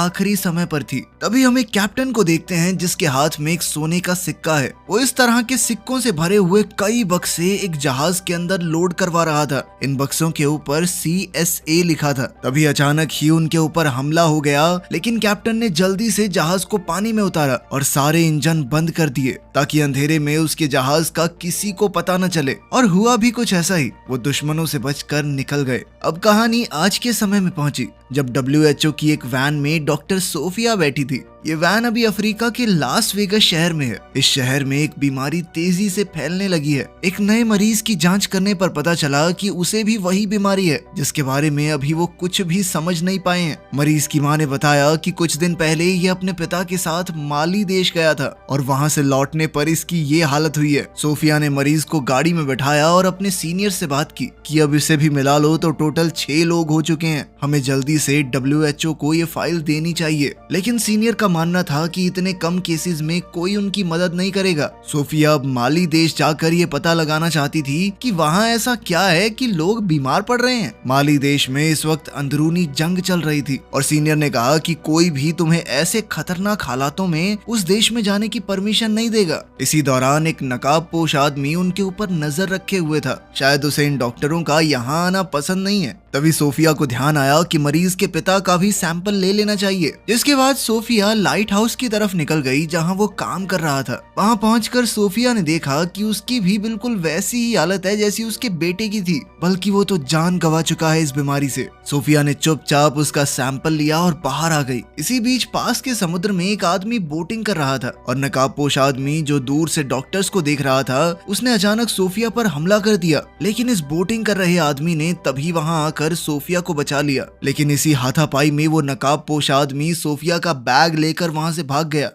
आखिरी समय पर थी। तभी हम एक कैप्टन को देखते हैं जिसके हाथ में एक सोने का सिक्का है। वो इस तरह के सिक्कों से भरे हुए कई बक्से एक जहाज के अंदर लोड करवा रहा था। इन बक्सों के ऊपर CSA लिखा था। तभी अचानक ही उनके ऊपर हमला हो गया, लेकिन कैप्टन ने जल्दी से जहाज को पानी में उतारा और सारे इंजन बंद कर दिए ताकि अंधेरे में उसके जहाज का किसी को पता न चले। और हुआ भी कुछ ऐसा ही, वो दुश्मनों से बचकर निकल गए। अब कहानी आज के समय में पहुंची जब WHO की एक वैन में डॉक्टर सोफिया बैठी थी। ये वैन अभी अफ्रीका के लास वेगस शहर में है। इस शहर में एक बीमारी तेजी से फैलने लगी है। एक नए मरीज की जांच करने पर पता चला कि उसे भी वही बीमारी है जिसके बारे में अभी वो कुछ भी समझ नहीं पाए हैं। मरीज की मां ने बताया कि कुछ दिन पहले ये अपने पिता के साथ माली देश गया था और वहां से लौटने पर इसकी ये हालत हुई है। सोफिया ने मरीज को गाड़ी में बैठाया और अपने सीनियर से बात की कि अब इसे भी मिला लो तो टोटल 6 लोग हो चुके हैं। हमें जल्दी से WHO को ये फाइल देनी चाहिए। लेकिन सीनियर का मानना था कि इतने कम केसेस में कोई उनकी मदद नहीं करेगा। सोफिया अब माली देश जाकर ये पता लगाना चाहती थी कि वहाँ ऐसा क्या है कि लोग बीमार पड़ रहे हैं। माली देश में इस वक्त अंदरूनी जंग चल रही थी और सीनियर ने कहा कि कोई भी तुम्हें ऐसे खतरनाक हालातों में उस देश में जाने की परमिशन नहीं देगा। इसी दौरान एक नकाबपोश आदमी उनके ऊपर नजर रखे हुए था। शायद उसे इन डॉक्टरों का यहाँ आना पसंद नहीं है। तभी सोफिया को ध्यान आया कि मरीज के पिता का भी सैंपल ले लेना चाहिए। जिसके बाद सोफिया लाइट हाउस की तरफ निकल गई जहां वो काम कर रहा था। वहां पहुंचकर सोफिया ने देखा कि उसकी भी बिल्कुल वैसी ही हालत है जैसी उसके बेटे की थी, बल्कि वो तो जान गंवा चुका है इस बीमारी से। सोफिया ने चुपचाप उसका सैंपल लिया और बाहर आ गई। इसी बीच पास के समुद्र में एक आदमी बोटिंग कर रहा था और नकाबपोश आदमी जो दूर से डॉक्टर्स को देख रहा था, उसने अचानक सोफिया पर हमला कर दिया। लेकिन इस बोटिंग कर रहे आदमी ने तभी वहां आकर सोफिया को बचा लिया। लेकिन इसी हाथापाई में वो नकाबपोश आदमी सोफिया का बैग लेकर वहां से भाग गया।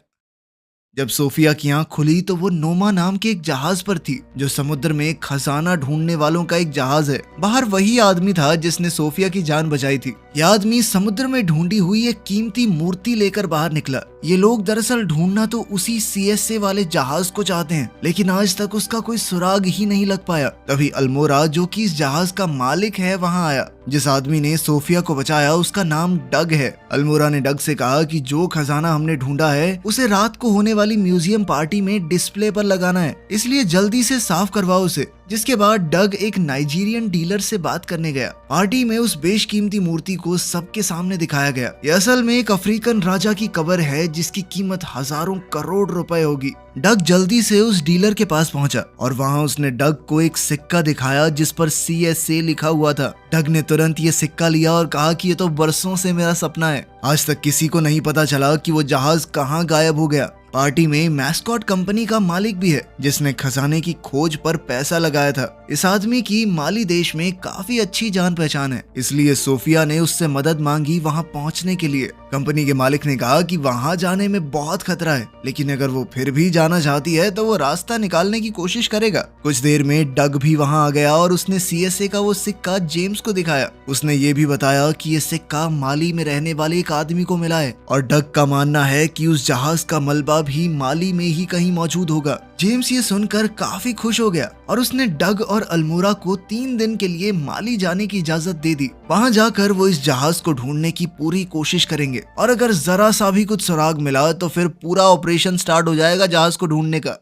जब सोफिया की आंख खुली तो वो नोमा नाम के एक जहाज पर थी जो समुद्र में खजाना ढूंढने वालों का एक जहाज है। बाहर वही आदमी था जिसने सोफिया की जान बचाई थी। यह आदमी समुद्र में ढूंढी हुई एक कीमती मूर्ति लेकर बाहर निकला। ये लोग दरअसल ढूंढना तो उसी CSA वाले जहाज को चाहते हैं, लेकिन आज तक उसका कोई सुराग ही नहीं लग पाया। तभी अल्मोरा जो कि इस जहाज का मालिक है वहां आया। जिस आदमी ने सोफिया को बचाया उसका नाम डग है। अल्मोरा ने डग से कहा कि जो खजाना हमने ढूंढा है उसे रात को होने वाली म्यूजियम पार्टी में डिस्प्ले पर लगाना है, इसलिए जल्दी से साफ करवाओ उसे। जिसके बाद डग एक नाइजीरियन डीलर से बात करने गया। पार्टी में उस बेशकीमती मूर्ति को सबके सामने दिखाया गया। यह असल में एक अफ्रीकन राजा की कब्र है जिसकी कीमत हजारों करोड़ रुपए होगी। डग जल्दी से उस डीलर के पास पहुंचा और वहां उसने डग को एक सिक्का दिखाया जिस पर CSA लिखा हुआ था। डग ने तुरंत ये सिक्का लिया और कहा कि ये तो बरसों से मेरा सपना है। आज तक किसी को नहीं पता चला कि वो जहाज कहाँ गायब हो गया। पार्टी में मैस्कॉट कंपनी का मालिक भी है जिसने खजाने की खोज पर पैसा लगाया था। इस आदमी की माली देश में काफी अच्छी जान पहचान है, इसलिए सोफिया ने उससे मदद मांगी वहां पहुंचने के लिए। कंपनी के मालिक ने कहा कि वहां जाने में बहुत खतरा है, लेकिन अगर वो फिर भी जाना चाहती है तो वो रास्ता निकालने की कोशिश करेगा। कुछ देर में डग भी वहां आ गया और उसने CSA का वो सिक्का जेम्स को दिखाया। उसने ये भी बताया कि ये सिक्का माली में रहने वाले एक आदमी को मिला है और डग का मानना है कि उस जहाज का मलबा भी माली में ही कहीं मौजूद होगा। जेम्स ये सुनकर काफी खुश हो गया और उसने डग और अल्मोरा को 3 दिन के लिए माली जाने की इजाजत दे दी। वहां जाकर वो इस जहाज को ढूंढने की पूरी कोशिश करेंगे और अगर जरा सा भी कुछ सुराग मिला तो फिर पूरा ऑपरेशन स्टार्ट हो जाएगा जहाज को ढूंढने का।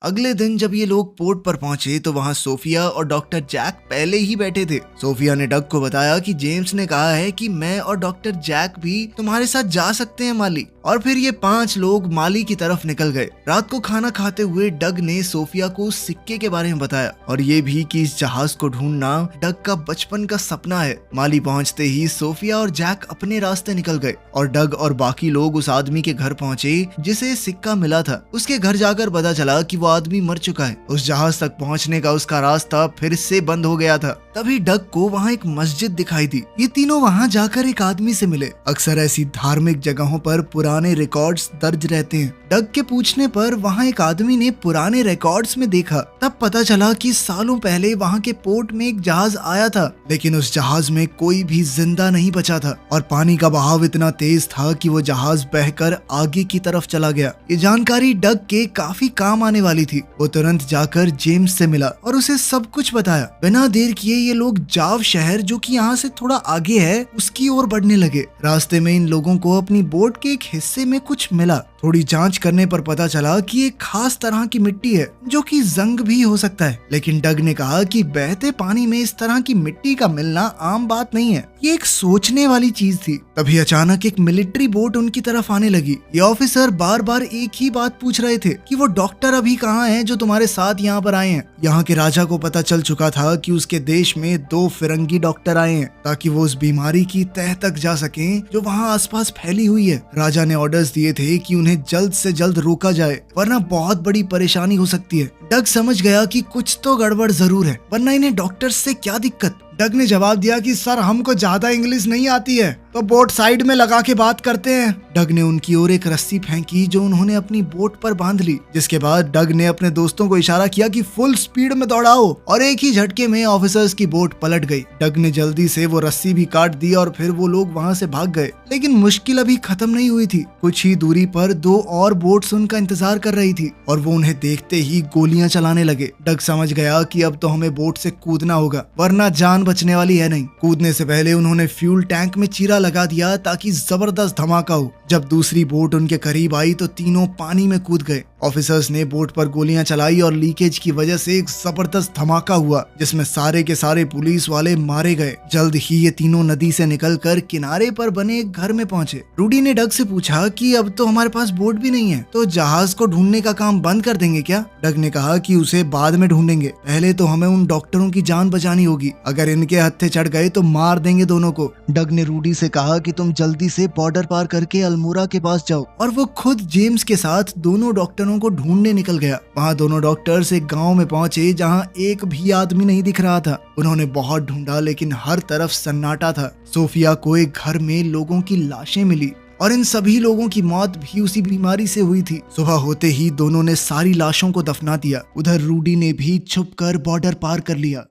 अगले दिन जब ये लोग पोर्ट पर पहुंचे तो वहां सोफिया और डॉक्टर जैक पहले ही बैठे थे। सोफिया ने डग को बताया कि जेम्स ने कहा है कि मैं और डॉक्टर जैक भी तुम्हारे साथ जा सकते हैं माली। और फिर ये 5 लोग माली की तरफ निकल गए। रात को खाना खाते हुए डग ने सोफिया को उस सिक्के के बारे में बताया और ये भी कि इस जहाज को ढूंढना डग का बचपन का सपना है। माली पहुंचते ही सोफिया और जैक अपने रास्ते निकल गए और डग और बाकी लोग उस आदमी के घर पहुंचे जिसे सिक्का मिला था। उसके घर जाकर पता चला कि वो आदमी मर चुका है। उस जहाज तक पहुंचने का उसका रास्ता फिर से बंद हो गया था। तभी डग को वहां एक मस्जिद दिखाई दी। ये तीनों वहां जाकर एक आदमी से मिले। अक्सर ऐसी धार्मिक जगहों पर पुराने रिकॉर्ड्स दर्ज रहते हैं। डग के पूछने पर वहां एक आदमी ने पुराने रिकॉर्ड्स में देखा। तब पता चला कि सालों पहले वहां के पोर्ट में एक जहाज आया था, लेकिन उस जहाज में कोई भी जिंदा नहीं बचा था और पानी का बहाव इतना तेज था कि वो जहाज बहकर आगे की तरफ चला गया। ये जानकारी डग के काफी काम आने वाली थी। वो तुरंत जाकर जेम्स से मिला और उसे सब कुछ बताया। बिना देर किए ये लोग जाव शहर, जो कि यहाँ से थोड़ा आगे है, उसकी ओर बढ़ने लगे। रास्ते में इन लोगों को अपनी बोट के एक हिस्से में कुछ मिला। थोड़ी जांच करने पर पता चला कि एक खास तरह की मिट्टी है जो कि जंग भी हो सकता है, लेकिन डग ने कहा कि बहते पानी में इस तरह की मिट्टी का मिलना आम बात नहीं है। ये एक सोचने वाली चीज थी। तभी अचानक एक मिलिट्री बोट उनकी तरफ आने लगी। ये ऑफिसर बार बार एक ही बात पूछ रहे थे कि वो डॉक्टर अभी कहाँ हैं जो तुम्हारे साथ यहाँ पर आए हैं। यहाँ के राजा को पता चल चुका था कि उसके देश में 2 फिरंगी डॉक्टर आए हैं ताकि वो उस बीमारी की तह तक जा सकें जो वहाँ आसपास फैली हुई है। राजा ने ऑर्डर्स दिए थे कि उन्हें जल्द से जल्द रोका जाए, वरना बहुत बड़ी परेशानी हो सकती है। डग समझ गया कि कुछ तो गड़बड़ जरूर है, वरना इन्हें डॉक्टर्स से क्या दिक्कत। डग ने जवाब दिया कि सर, हमको ज्यादा इंग्लिश नहीं आती है, तो बोट साइड में लगा के बात करते हैं। डग ने उनकी ओर एक रस्सी फेंकी जो उन्होंने अपनी बोट पर बांध ली, जिसके बाद डग ने अपने दोस्तों को इशारा किया कि फुल स्पीड में दौड़ाओ, और एक ही झटके में ऑफिसर्स की बोट पलट गई। डग ने जल्दी से वो रस्सी भी काट दी और फिर वो लोग वहाँ से भाग गए। लेकिन मुश्किल अभी खत्म नहीं हुई थी। कुछ ही दूरी पर 2 और बोट्स उनका इंतजार कर रही थी और वो उन्हें देखते ही गोलियां चलाने लगे। डग समझ गया कि अब तो हमें बोट से कूदना होगा, वरना जान बचने वाली है नहीं। कूदने से पहले उन्होंने फ्यूल टैंक में चीरा लगा दिया ताकि जबरदस्त धमाका हो। जब दूसरी बोट उनके करीब आई तो तीनों पानी में कूद गए। ऑफिसर्स ने बोट पर गोलियां चलाई और लीकेज की वजह से एक जबरदस्त धमाका हुआ जिसमें सारे के सारे पुलिस वाले मारे गए। जल्द ही ये तीनों नदी से निकलकर किनारे पर बने एक घर में पहुंचे। रूडी ने डग से पूछा कि अब तो हमारे पास बोट भी नहीं है, तो जहाज को ढूंढने का काम बंद कर देंगे क्या? डग ने कहा कि उसे बाद में ढूंढेंगे, पहले तो हमें उन डॉक्टरों की जान बचानी होगी। अगर इनके हत्थे चढ़ गए तो मार देंगे दोनों को। डग ने रूडी से कहा कि तुम जल्दी से बॉर्डर पार करके अल्मोड़ा के पास जाओ, और वो खुद जेम्स के साथ दोनों डॉक्टरों को ढूंढने निकल गया। वहाँ दोनों डॉक्टर्स एक गांव में पहुंचे जहां एक भी आदमी नहीं दिख रहा था। उन्होंने बहुत ढूंढा लेकिन हर तरफ सन्नाटा था। सोफिया को एक घर में लोगों की लाशें मिली और इन सभी लोगों की मौत भी उसी बीमारी से हुई थी। सुबह होते ही दोनों ने सारी लाशों को दफना दिया। उधर रूडी ने भी छुपकर बॉर्डर पार कर लिया।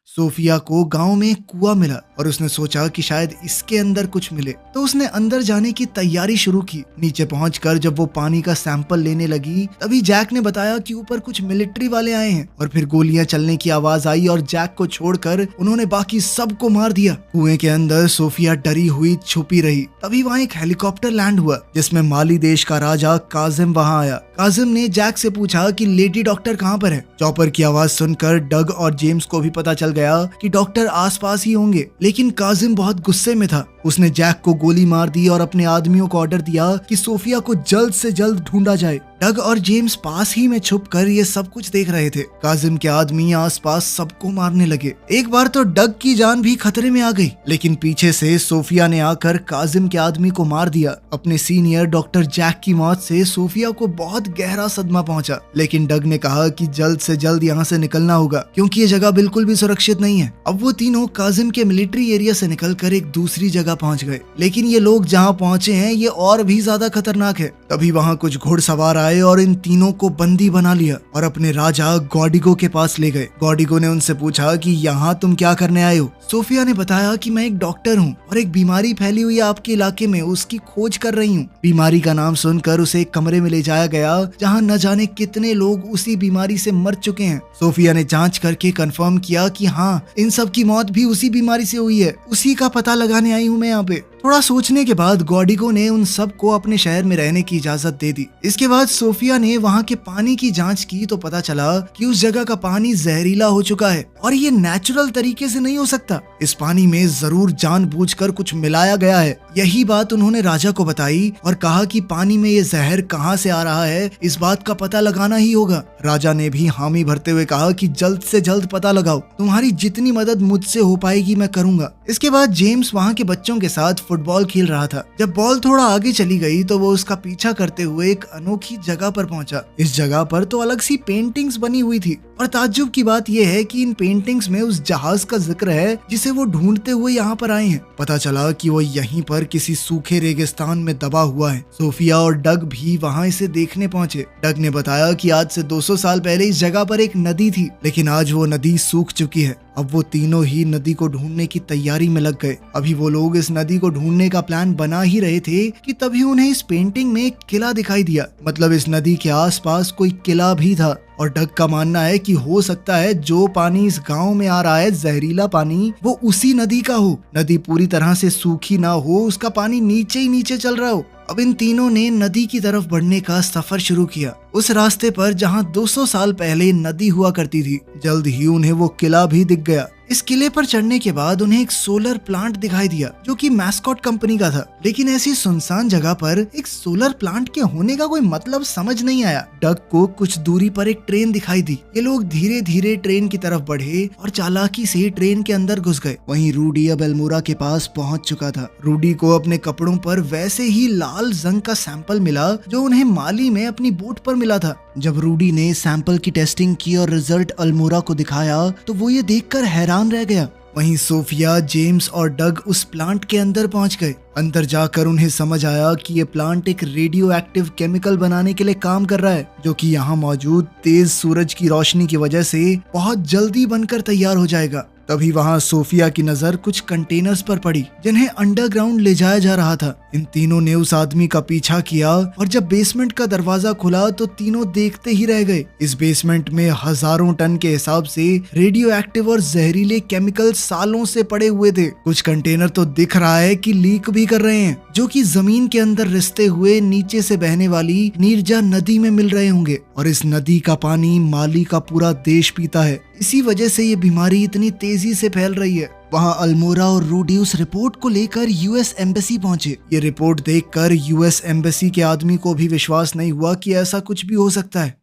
सोफिया को गांव में एक कुआं मिला और उसने सोचा कि शायद इसके अंदर कुछ मिले, तो उसने अंदर जाने की तैयारी शुरू की। नीचे पहुंचकर जब वो पानी का सैंपल लेने लगी तभी जैक ने बताया कि ऊपर कुछ मिलिट्री वाले आए हैं, और फिर गोलियां चलने की आवाज आई और जैक को छोड़कर उन्होंने बाकी सबको मार दिया। कुएं के अंदर सोफिया डरी हुई छुपी रही। तभी वहाँ एक हेलीकॉप्टर लैंड हुआ जिसमें माली देश का राजा काजिम वहाँ आया। काजिम ने जैक से पूछा कि लेडी डॉक्टर कहाँ पर है। चॉपर की आवाज सुनकर डग और जेम्स को भी पता चल गया कि डॉक्टर आसपास ही होंगे, लेकिन काजिम बहुत गुस्से में था। उसने जैक को गोली मार दी और अपने आदमियों को ऑर्डर दिया कि सोफिया को जल्द से जल्द ढूंढा जाए। डग और जेम्स पास ही में छुपकर ये सब कुछ देख रहे थे। काजिम के आदमी आसपास सबको मारने लगे। एक बार तो डग की जान भी खतरे में आ गई, लेकिन पीछे से सोफिया ने आकर काजिम के आदमी को मार दिया। अपने सीनियर डॉक्टर जैक की मौत से सोफिया को बहुत गहरा सदमा पहुंचा, लेकिन डग ने कहा कि जल्द से जल्द यहाँ से निकलना होगा क्योंकि ये जगह बिल्कुल भी सुरक्षित नहीं है। अब वो तीनों काजिम के मिलिट्री एरिया से निकलकर एक दूसरी जगह पहुंच गए, लेकिन ये लोग जहाँ पहुंचे हैं ये और भी ज्यादा खतरनाक है। तभी वहाँ कुछ घुड़सवार आए और इन तीनों को बंदी बना लिया और अपने राजा गॉडिगो के पास ले गए। गॉडिगो ने उनसे पूछा कि यहाँ तुम क्या करने आए हो? सोफिया ने बताया कि मैं एक डॉक्टर हूँ और एक बीमारी फैली हुई है आपके इलाके में, उसकी खोज कर रही हूँ। बीमारी का नाम सुनकर उसे एक कमरे में ले जाया गया जहाँ न जाने कितने लोग उसी बीमारी से मर चुके हैं। सोफिया ने जांच करके कंफर्म किया कि हाँ, इन सब की मौत भी उसी बीमारी से हुई है। उसी का पता लगाने आई हूँ मैं यहाँ पे। थोड़ा सोचने के बाद गॉडिगो ने उन सब को अपने शहर में रहने की इजाजत दे दी। इसके बाद सोफिया ने वहाँ के पानी की जांच की तो पता चला कि उस जगह का पानी जहरीला हो चुका है और ये नेचुरल तरीके से नहीं हो सकता। इस पानी में जरूर जानबूझकर कुछ मिलाया गया है। यही बात उन्होंने राजा को बताई और कहा कि पानी में ये जहर कहाँ से आ रहा है, इस बात का पता लगाना ही होगा। राजा ने भी हामी भरते हुए कहा कि जल्द से जल्द पता लगाओ, तुम्हारी जितनी मदद मुझसे हो पाएगी मैं करूंगा। इसके बाद जेम्स वहाँ के बच्चों के साथ फुटबॉल खेल रहा था। जब बॉल थोड़ा आगे चली गई तो वो उसका पीछा करते हुए एक अनोखी जगह पर पहुंचा। इस जगह पर तो अलग सी पेंटिंग्स बनी हुई थी और ताज्जुब की बात यह है कि इन पेंटिंग्स में उस जहाज का जिक्र है जिसे वो ढूंढते हुए यहाँ पर आए हैं। पता चला कि वो यहीं पर किसी सूखे रेगिस्तान में दबा हुआ है। सोफिया और डग भी वहाँ इसे देखने पहुंचे। डग ने बताया कि आज से 200 साल पहले इस जगह पर एक नदी थी, लेकिन आज वो नदी सूख चुकी है। अब वो तीनों ही नदी को ढूंढने की तैयारी में लग गए। अभी वो लोग इस नदी को ढूंढने का प्लान बना ही रहे थे कि तभी उन्हें इस पेंटिंग में एक किला दिखाई दिया। मतलब इस नदी के आसपास कोई किला भी था। और डग का मानना है कि हो सकता है जो पानी इस गांव में आ रहा है जहरीला पानी, वो उसी नदी का हो। नदी पूरी तरह से सूखी ना हो, उसका पानी नीचे ही नीचे चल रहा हो। अब इन तीनों ने नदी की तरफ बढ़ने का सफर शुरू किया, उस रास्ते पर जहां 200 साल पहले नदी हुआ करती थी। जल्द ही उन्हें वो किला भी दिख गया। इस किले पर चढ़ने के बाद उन्हें एक सोलर प्लांट दिखाई दिया जो कि मैस्कॉट कंपनी का था। लेकिन ऐसी सुनसान जगह पर एक सोलर प्लांट के होने का कोई मतलब समझ नहीं आया। डग को कुछ दूरी पर एक ट्रेन दिखाई दी। ये लोग धीरे धीरे ट्रेन की तरफ बढ़े और चालाकी से ट्रेन के अंदर घुस गए। वहीं रूडी अब अल्मोड़ा के पास पहुंच चुका था। रूडी को अपने कपड़ों पर वैसे ही लाल जंग का सैंपल मिला जो उन्हें माली में अपनी बोट पर मिला था। जब रूडी ने सैंपल की टेस्टिंग की और रिजल्ट अल्मोड़ा को दिखाया तो वो ये देखकर हैरान रह गया। वहीं सोफिया, जेम्स और डग उस प्लांट के अंदर पहुंच गए। अंदर जाकर उन्हें समझ आया कि ये प्लांट एक रेडियो एक्टिव केमिकल बनाने के लिए काम कर रहा है, जो कि यहाँ मौजूद तेज सूरज की रोशनी की वजह से बहुत जल्दी बनकर तैयार हो जाएगा। तभी वहाँ सोफिया की नजर कुछ कंटेनर्स पर पड़ी जिन्हें अंडरग्राउंड ले जाया जा रहा था। इन तीनों ने उस आदमी का पीछा किया और जब बेसमेंट का दरवाजा खुला तो तीनों देखते ही रह गए। इस बेसमेंट में हजारों टन के हिसाब से रेडियो एक्टिव और जहरीले केमिकल सालों से पड़े हुए थे। कुछ कंटेनर तो दिख रहा है कि लीक भी कर रहे हैं, जो कि जमीन के अंदर रिसते हुए नीचे से बहने वाली नीरजा नदी में मिल रहे होंगे। और इस नदी का पानी माली का पूरा देश पीता है। इसी वजह से ये बीमारी इतनी तेजी से फैल रही है। वहाँ अल्मोड़ा और रूडी उस रिपोर्ट को लेकर यूएस एम्बेसी पहुंचे। ये रिपोर्ट देखकर यूएस एम्बेसी के आदमी को भी विश्वास नहीं हुआ कि ऐसा कुछ भी हो सकता है।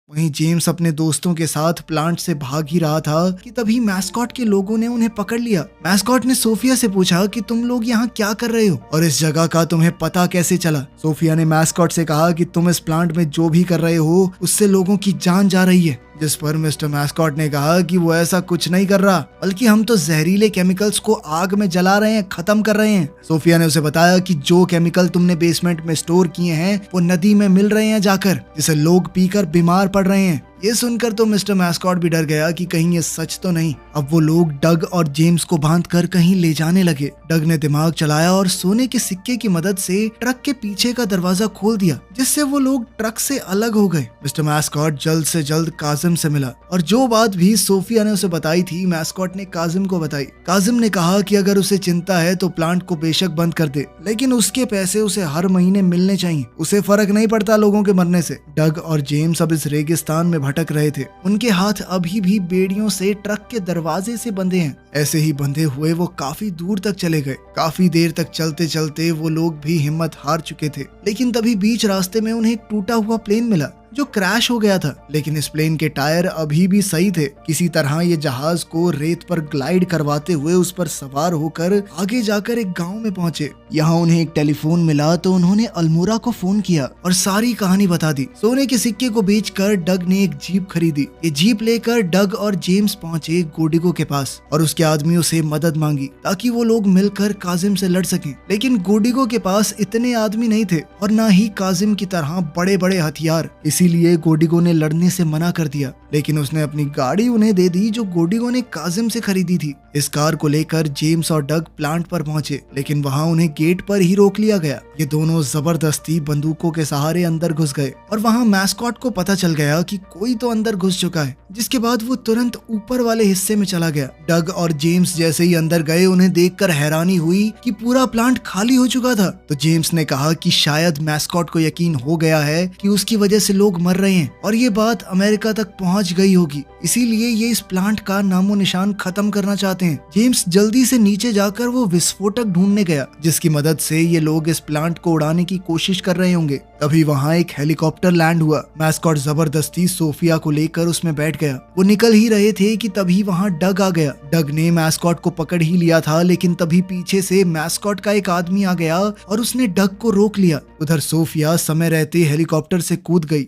वहीं जेम्स अपने दोस्तों के साथ प्लांट से भाग ही रहा था कि तभी मैस्कॉट के लोगों ने उन्हें पकड़ लिया। मैस्कॉट ने सोफिया से पूछा कि तुम लोग यहाँ क्या कर रहे हो और इस जगह का तुम्हें पता कैसे चला। सोफिया ने मैस्कॉट से कहा कि तुम इस प्लांट में जो भी कर रहे हो उससे लोगों की जान जा रही है। जिस पर मिस्टर मैस्कॉट ने कहा कि वो ऐसा कुछ नहीं कर रहा, बल्कि हम तो जहरीले केमिकल्स को आग में जला रहे हैं, खत्म कर रहे हैं। सोफिया ने उसे बताया कि जो केमिकल तुमने बेसमेंट में स्टोर किए हैं वो नदी में मिल रहे हैं जाकर, जिसे लोग पीकर बीमार पड़ रहे हैं। ये सुनकर तो मिस्टर मैस्कॉट भी डर गया कि कहीं ये सच तो नहीं। अब वो लोग डग और जेम्स को बांधकर कहीं ले जाने लगे। डग ने दिमाग चलाया और सोने के सिक्के की मदद से ट्रक के पीछे का दरवाजा खोल दिया, जिससे वो लोग ट्रक से अलग हो गए। मिस्टर मैस्कॉट जल्द से जल्द काजिम से मिला और जो बात भी सोफिया ने उसे बताई थी मैस्कॉट ने काजिम को बताई। काजिम ने कहा कि अगर उसे चिंता है तो प्लांट को बेशक बंद कर दे, लेकिन उसके पैसे उसे हर महीने मिलने चाहिए। उसे फर्क नहीं पड़ता लोगों के मरने से। डग और जेम्स अब इस रेगिस्तान में भटक रहे थे। उनके हाथ अभी भी बेड़ियों से ट्रक के दरवाजे से बंधे हैं। ऐसे ही बंधे हुए वो काफी दूर तक चले गए। काफी देर तक चलते चलते वो लोग भी हिम्मत हार चुके थे। लेकिन तभी बीच रास्ते में उन्हें एक टूटा हुआ प्लेन मिला जो क्रैश हो गया था। लेकिन इस प्लेन के टायर अभी भी सही थे। किसी तरह ये जहाज को रेत पर ग्लाइड करवाते हुए उस पर सवार होकर आगे जाकर एक गांव में पहुंचे। यहाँ उन्हें एक टेलीफोन मिला तो उन्होंने अल्मोड़ा को फोन किया और सारी कहानी बता दी। सोने के सिक्के को बेचकर डग ने एक जीप खरीदी। ये जीप लेकर डग और जेम्स पहुंचे गोडिगो के पास और उसके आदमियों से मदद मांगी ताकि वो लोग मिलकर काजिम से लड़ सकें। लेकिन गोडिगो के पास इतने आदमी नहीं थे और न ही काजिम की तरह बड़े बड़े हथियार। इसीलिए गोडिगो ने लड़ने से मना कर दिया। लेकिन उसने अपनी गाड़ी उन्हें दे दी जो गोडिगो ने काजिम से खरीदी थी। इस कार को लेकर जेम्स और डग प्लांट पर पहुंचे, लेकिन वहां उन्हें गेट पर ही रोक लिया गया। ये दोनों जबरदस्ती बंदूकों के सहारे अंदर घुस गए और वहां मैस्कॉट को पता चल गया कि कोई तो अंदर घुस चुका है, जिसके बाद वो तुरंत ऊपर वाले हिस्से में चला गया। डग और जेम्स जैसे ही अंदर गए उन्हें देखकर हैरानी हुई कि पूरा प्लांट खाली हो चुका था। तो जेम्स ने कहा कि शायद मैस्कॉट को यकीन हो गया है कि उसकी वजह से लोग मर रहे हैं और ये बात अमेरिका तक पहुंच गई होगी, इसीलिए ये इस प्लांट का नामो निशान खत्म करना चाहते हैं। जेम्स जल्दी से नीचे जाकर वो विस्फोटक ढूंढने गया जिसकी मदद से ये लोग इस प्लांट को उड़ाने की कोशिश कर रहे होंगे। तभी वहाँ एक हेलीकॉप्टर लैंड हुआ। मैस्कॉट जबरदस्ती सोफिया को लेकर उसमें बैठ गया। वो निकल ही रहे थे कि तभी वहाँ डग आ गया। डग ने मैस्कॉट को पकड़ ही लिया था, लेकिन तभी पीछे से मैस्कॉट का एक आदमी आ गया और उसने डग को रोक लिया। उधर सोफिया समय रहते हेलीकॉप्टर से कूद गई।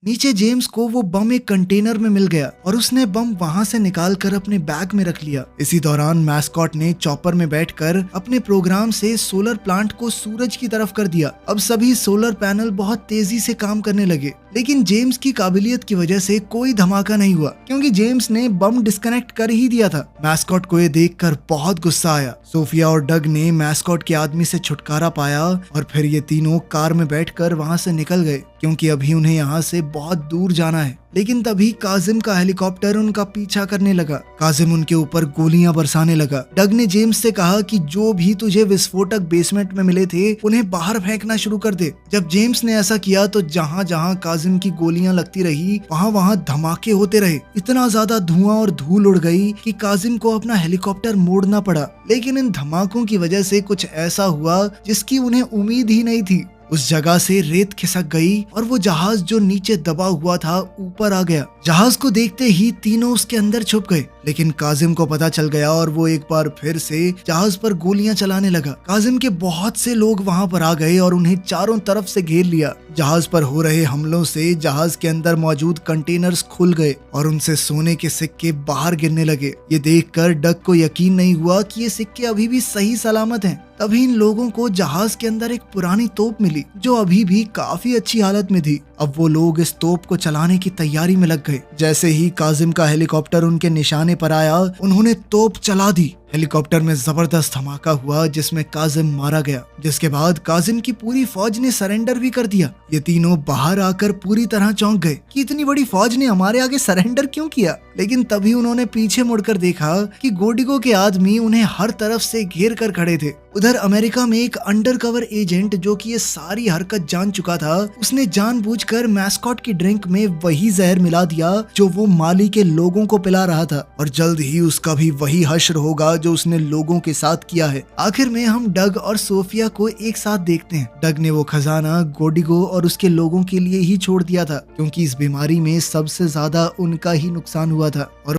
नीचे जेम्स को वो बम एक कंटेनर में मिल गया और उसने बम वहां से निकालकर अपने बैग में रख लिया। इसी दौरान मैस्कॉट ने चॉपर में बैठकर अपने प्रोग्राम से सोलर प्लांट को सूरज की तरफ कर दिया। अब सभी सोलर पैनल बहुत तेजी से काम करने लगे, लेकिन जेम्स की काबिलियत की वजह से कोई धमाका नहीं हुआ क्योंकि जेम्स ने बम डिस्कनेक्ट कर ही दिया था। मैस्कॉट को ये देखकर बहुत गुस्सा आया। सोफिया और डग ने मैस्कॉट के आदमी से छुटकारा पाया और फिर ये तीनों कार में बैठकर वहां से निकल गए। क्योंकि अभी उन्हें यहाँ से बहुत दूर जाना है। लेकिन तभी काजिम का हेलीकॉप्टर उनका पीछा करने लगा। काजिम उनके ऊपर गोलियां बरसाने लगा। डग ने जेम्स से कहा कि जो भी तुझे विस्फोटक बेसमेंट में मिले थे उन्हें बाहर फेंकना शुरू कर दे। जब जेम्स ने ऐसा किया तो जहाँ जहाँ काजिम की गोलियां लगती रही वहाँ वहाँ धमाके होते रहे। इतना ज्यादा धुआं और धूल उड़ गई कि काजिम को अपना हेलीकॉप्टर मोड़ना पड़ा। लेकिन इन धमाकों की वजह से कुछ ऐसा हुआ जिसकी उन्हें उम्मीद ही नहीं थी। उस जगह से रेत खिसक गई और वो जहाज जो नीचे दबा हुआ था ऊपर आ गया। जहाज को देखते ही तीनों उसके अंदर छुप गए। लेकिन काजिम को पता चल गया और वो एक बार फिर से जहाज पर गोलियां चलाने लगा। काजिम के बहुत से लोग वहां पर आ गए और उन्हें चारों तरफ से घेर लिया। जहाज पर हो रहे हमलों से जहाज के अंदर मौजूद कंटेनर्स खुल गए और उनसे सोने के सिक्के बाहर गिरने लगे। ये देखकर डग को यकीन नहीं हुआ कि ये सिक्के अभी भी सही सलामत हैं। तभी इन लोगों को जहाज के अंदर एक पुरानी तोप मिली जो अभी भी काफी अच्छी हालत में थी। अब वो लोग इस तोप को चलाने की तैयारी में लग गए। जैसे ही काजिम का हेलीकॉप्टर उनके निशाने पर आया उन्होंने तोप चला दी। हेलीकॉप्टर में जबरदस्त धमाका हुआ जिसमें काजिम मारा गया, जिसके बाद काजिम की पूरी फौज ने सरेंडर भी कर दिया। ये तीनों बाहर आकर पूरी तरह चौंक गए कि इतनी बड़ी फौज ने हमारे आगे सरेंडर क्यों किया। लेकिन तभी उन्होंने पीछे मुड़कर देखा कि गोडिगो के आदमी उन्हें हर तरफ से घेर कर खड़े थे। उधर अमेरिका में एक अंडरकवर एजेंट जो कि ये सारी हरकत जान चुका था, उसने जानबूझकर मैस्कॉट की ड्रिंक में वही जहर मिला दिया जो वो माली के लोगों को पिला रहा था और जल्द ही उसका भी वही हश्र होगा जो उसने लोगों के साथ किया है। आखिर में हम डग और सोफिया को एक साथ देखते हैं। डग ने वो खजाना गोडिगो और उसके लोगों के लिए ही छोड़ दिया था क्योंकि इस बीमारी में सबसे ज्यादा उनका ही नुकसान हुआ था और